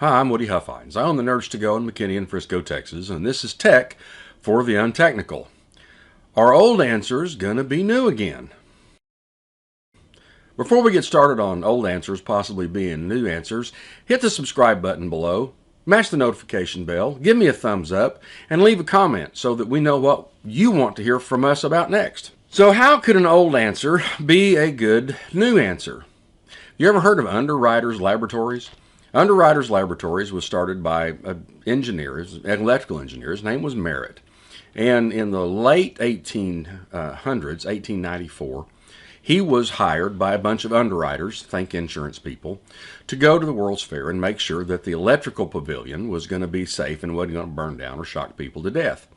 Hi, I'm Woody Huffines. I own the NerdsToGo in McKinney in Frisco, Texas, and this is Tech for the Untechnical. Are old answers going to be new again? Before we get started on old answers possibly being new answers, hit the subscribe button below, mash the notification bell, give me a thumbs up, and leave a comment so that we know what you want to hear from us about next. So how could an old answer be a good new answer? You ever heard of Underwriters Laboratories? Underwriters Laboratories was started by engineers, electrical engineers. His name was Merritt. And in the late 1800s, 1894, he was hired by a bunch of underwriters, think insurance people, to go to the World's Fair and make sure that the electrical pavilion was going to be safe and wasn't going to burn down or shock people to death.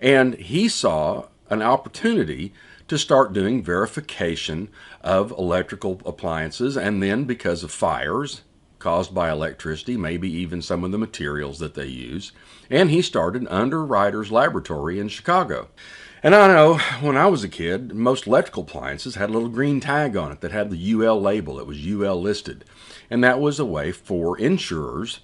And he saw an opportunity to start doing verification of electrical appliances, and then because of fires caused by electricity, maybe even some of the materials that they use. And he started Underwriters Laboratory in Chicago. And I know when I was a kid, most electrical appliances had a little green tag on it that had the UL label. It was UL listed. And that was a way for insurers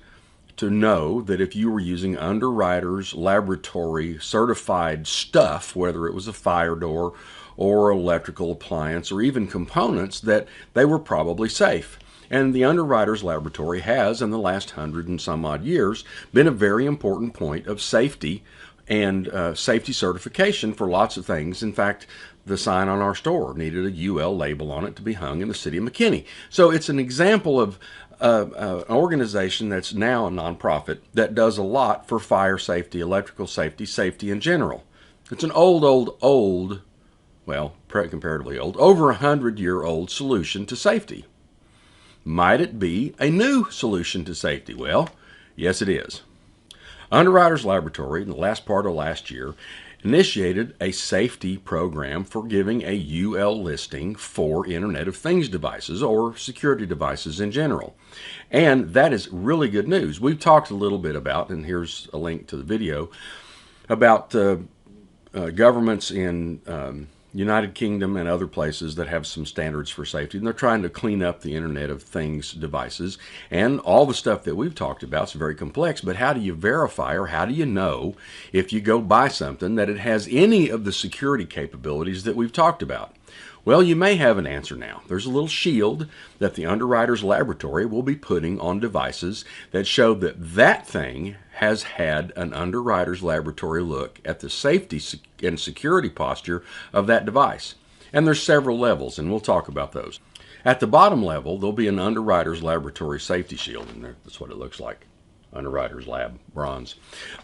to know that if you were using Underwriters Laboratory certified stuff, whether it was a fire door or electrical appliance or even components, that they were probably safe. And the Underwriters Laboratory has, in the last 100 and some odd years, been a very important point of safety and safety certification for lots of things. In fact, the sign on our store needed a UL label on it to be hung in the city of McKinney. So it's an example of an organization that's now a nonprofit that does a lot for fire safety, electrical safety, safety in general. It's an old, well, comparatively old, over 100-year-old solution to safety. Might it be a new solution to safety? Well, yes it is. Underwriters Laboratory, in the last part of last year, initiated a safety program for giving a UL listing for Internet of Things devices or security devices in general. And that is really good news. We've talked a little bit about, and here's a link to the video, about governments in United Kingdom and other places that have some standards for safety, and they're trying to clean up the Internet of Things devices. And all the stuff that we've talked about is very complex, but how do you verify, or how do you know if you go buy something that it has any of the security capabilities that we've talked about? Well, you may have an answer now. There's a little shield that the Underwriters Laboratory will be putting on devices that show that that thing has had an Underwriters Laboratory look at the safety and security posture of that device. And there's several levels, and we'll talk about those. At the bottom level, there'll be an Underwriters Laboratory safety shield in there. That's what it looks like. Underwriters Lab, bronze.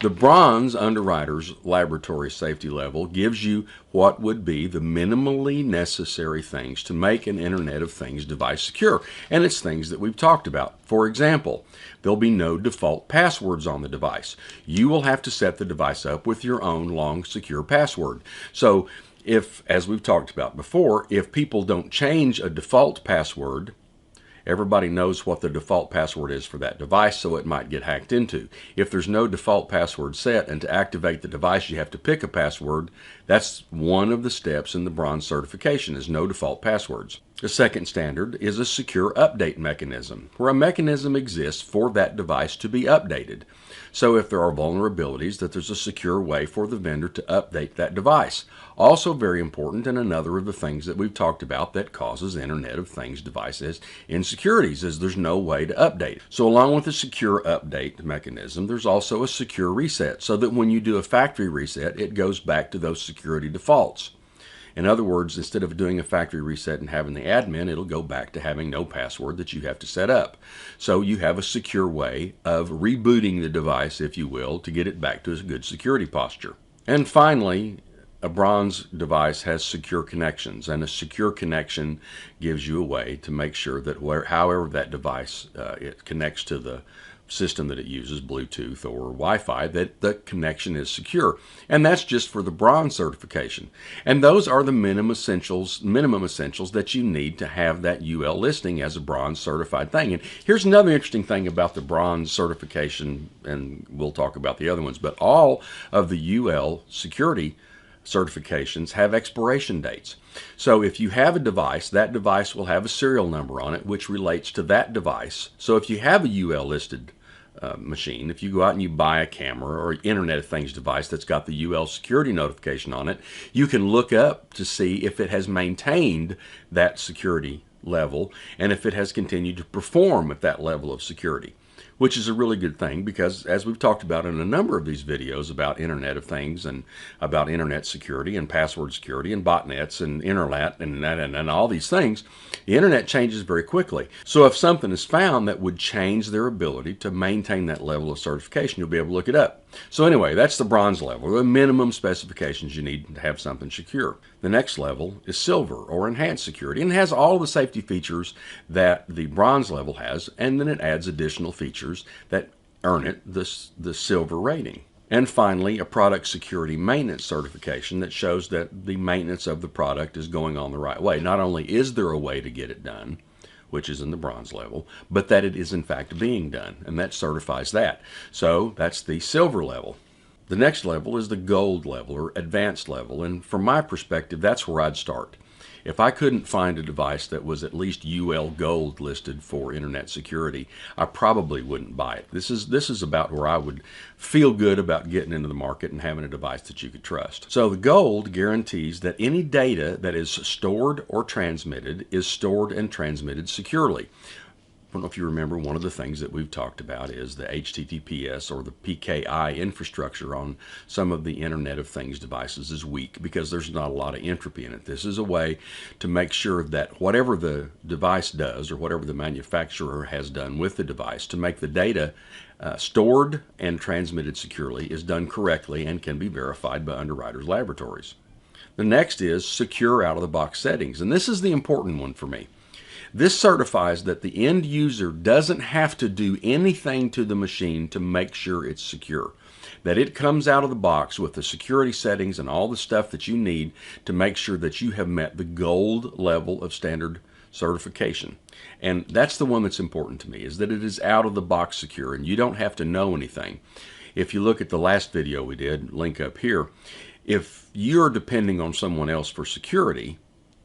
The bronze Underwriters Laboratory safety level gives you what would be the minimally necessary things to make an Internet of Things device secure. And it's things that we've talked about. For example, there'll be no default passwords on the device. You will have to set the device up with your own long, secure password. So if, as we've talked about before, if people don't change a default password, everybody knows what the default password is for that device, so it might get hacked into. If there's no default password set, and to activate the device you have to pick a password, that's one of the steps in the bronze certification, is no default passwords. The second standard is a secure update mechanism, where a mechanism exists for that device to be updated. So if there are vulnerabilities, that there's a secure way for the vendor to update that device. Also very important, and another of the things that we've talked about that causes Internet of Things devices insecurities, is there's no way to update. So along with the secure update mechanism, there's also a secure reset, so that when you do a factory reset, it goes back to those security defaults. In other words, instead of doing a factory reset and having the admin, it'll go back to having no password that you have to set up. So you have a secure way of rebooting the device, if you will, to get it back to a good security posture. And finally, a bronze device has secure connections, and a secure connection gives you a way to make sure that however that device it connects to the system that it uses, Bluetooth or Wi-Fi, that the connection is secure. And that's just for the bronze certification. And those are the minimum essentials that you need to have that UL listing as a bronze certified thing. And here's another interesting thing about the bronze certification, and we'll talk about the other ones, but all of the UL security certifications have expiration dates. So if you have a device, that device will have a serial number on it which relates to that device. So if you have a UL listed machine, if you go out and you buy a camera or Internet of Things device that's got the UL security notification on it, you can look up to see if it has maintained that security level and if it has continued to perform at that level of security, which is a really good thing because, as we've talked about in a number of these videos about Internet of Things and about Internet security and password security and botnets and Internet and all these things, the Internet changes very quickly. So if something is found that would change their ability to maintain that level of certification, you'll be able to look it up. So anyway, that's the bronze level, the minimum specifications you need to have something secure. The next level is silver or enhanced security, and it has all the safety features that the bronze level has, and then it adds additional features that earn it the silver rating. And finally, a product security maintenance certification that shows that the maintenance of the product is going on the right way. Not only is there a way to get it done, which is in the bronze level, but that it is in fact being done, and that certifies that. So that's the silver level. The next level is the gold level or advanced level, and from my perspective, that's where I'd start. If I couldn't find a device that was at least UL Gold listed for Internet security, I probably wouldn't buy it. This is about where I would feel good about getting into the market and having a device that you could trust. So the Gold guarantees that any data that is stored or transmitted is stored and transmitted securely. I don't know if you remember, one of the things that we've talked about is the HTTPS or the PKI infrastructure on some of the Internet of Things devices is weak because there's not a lot of entropy in it. This is a way to make sure that whatever the device does or whatever the manufacturer has done with the device to make the data stored and transmitted securely is done correctly and can be verified by Underwriters Laboratories. The next is secure out-of-the-box settings, and this is the important one for me. This certifies that the end user doesn't have to do anything to the machine to make sure it's secure. That it comes out of the box with the security settings and all the stuff that you need to make sure that you have met the gold level of standard certification. And that's the one that's important to me, is that it is out of the box secure and you don't have to know anything. If you look at the last video we did, link up here, if you're depending on someone else for security,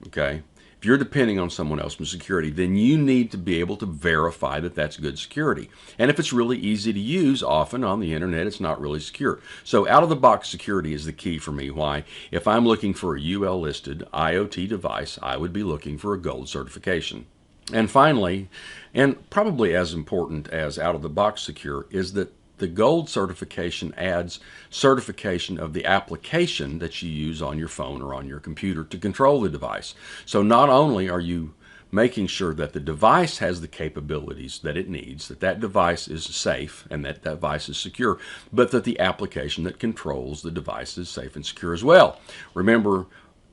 okay, if you're depending on someone else for security, then you need to be able to verify that that's good security. And if it's really easy to use, often on the internet, it's not really secure. So out-of-the-box security is the key for me. Why? If I'm looking for a UL-listed IoT device, I would be looking for a gold certification. And finally, and probably as important as out-of-the-box secure, is that the gold certification adds certification of the application that you use on your phone or on your computer to control the device. So not only are you making sure that the device has the capabilities that it needs, that that device is safe and that that device is secure, but that the application that controls the device is safe and secure as well. Remember,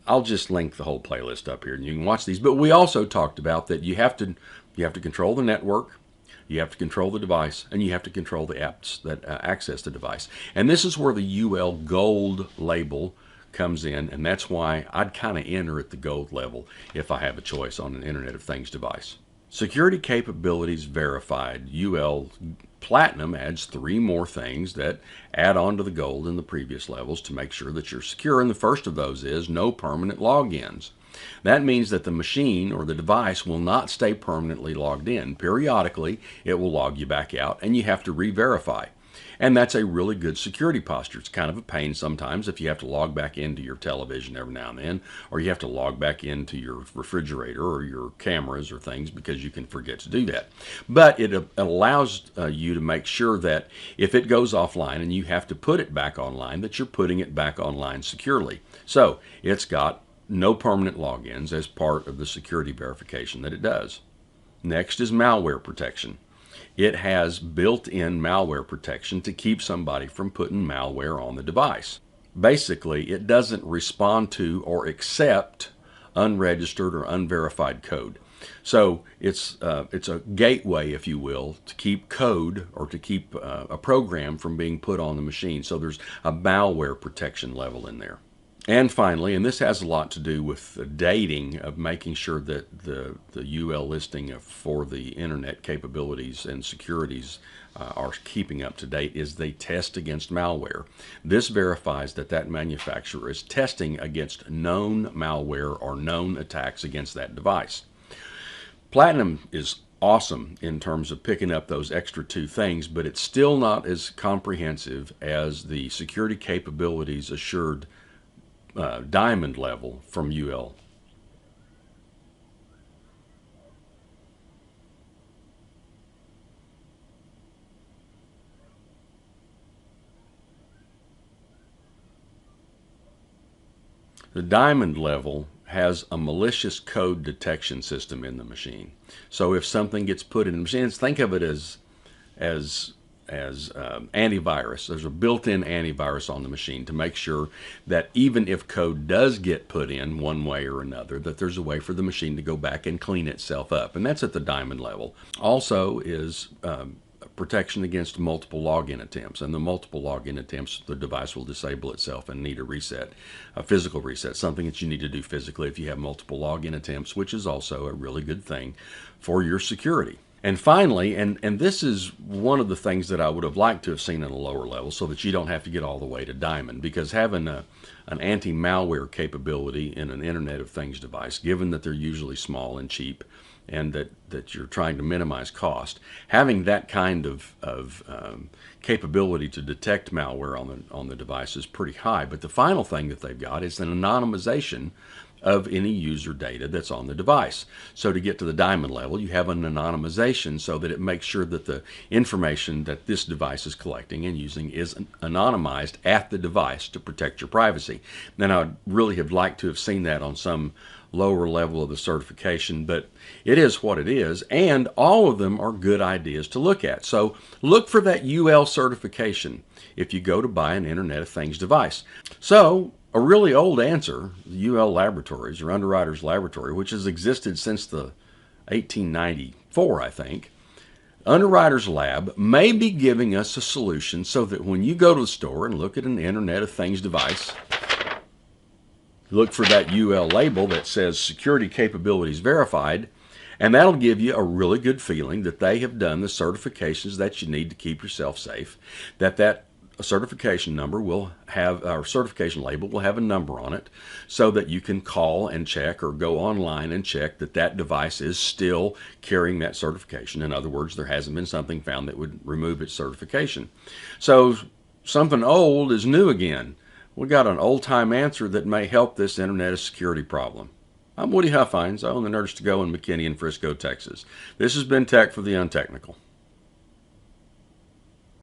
I'll just link the whole playlist up here and you can watch these, but we also talked about that you have to control the network, you have to control the device, and you have to control the apps that access the device. And this is where the UL Gold label comes in, and that's why I'd kind of enter at the gold level if I have a choice on an Internet of Things device. Security capabilities verified. UL Platinum adds 3 more things that add on to the gold in the previous levels to make sure that you're secure, and the first of those is no permanent logins. That means that the machine or the device will not stay permanently logged in. Periodically, it will log you back out and you have to re-verify. And that's a really good security posture. It's kind of a pain sometimes if you have to log back into your television every now and then, or you have to log back into your refrigerator or your cameras or things because you can forget to do that. But it allows you to make sure that if it goes offline and you have to put it back online, that you're putting it back online securely. So it's got no permanent logins as part of the security verification that it does. Next is malware protection. It has built-in malware protection to keep somebody from putting malware on the device. Basically, it doesn't respond to or accept unregistered or unverified code. So it's a gateway, if you will, to keep code or to keep a program from being put on the machine. So there's a malware protection level in there. And finally, and this has a lot to do with the dating of making sure that the UL listing for the internet capabilities and securities are keeping up to date, is they test against malware. This verifies that that manufacturer is testing against known malware or known attacks against that device. Platinum is awesome in terms of picking up those extra two things, but it's still not as comprehensive as the security capabilities assured diamond level from UL. The diamond level has a malicious code detection system in the machine. So if something gets put in the machine, think of it as antivirus. There's a built-in antivirus on the machine to make sure that even if code does get put in one way or another, that there's a way for the machine to go back and clean itself up. And that's at the diamond level. Also is protection against multiple login attempts. And the multiple login attempts, the device will disable itself and need a reset, a physical reset, something that you need to do physically if you have multiple login attempts, which is also a really good thing for your security. And finally, and this is one of the things that I would have liked to have seen at a lower level so that you don't have to get all the way to diamond, because having an anti-malware capability in an Internet of Things device, given that they're usually small and cheap and that you're trying to minimize cost, having that kind of capability to detect malware on the device is pretty high. But the final thing that they've got is an anonymization of any user data that's on the device. So to get to the diamond level, you have an anonymization so that it makes sure that the information that this device is collecting and using is anonymized at the device to protect your privacy. Now, I'd really have liked to have seen that on some lower level of the certification, but it is what it is, and all of them are good ideas to look at. So look for that UL certification if you go to buy an Internet of Things device. So a really old answer, UL Laboratories or Underwriters Laboratory, which has existed since the 1894, I think. Underwriters Lab may be giving us a solution so that when you go to the store and look at an Internet of Things device, look for that UL label that says Security Capabilities Verified, and that'll give you a really good feeling that they have done the certifications that you need to keep yourself safe, that certification number will have, our certification label will have a number on it so that you can call and check or go online and check that that device is still carrying that certification. In other words, there hasn't been something found that would remove its certification. So something old is new again. We got an old-time answer that may help this Internet of Security problem. I'm Woody Huffines. I own the NerdsToGo in McKinney in Frisco, Texas. This has been Tech for the Untechnical.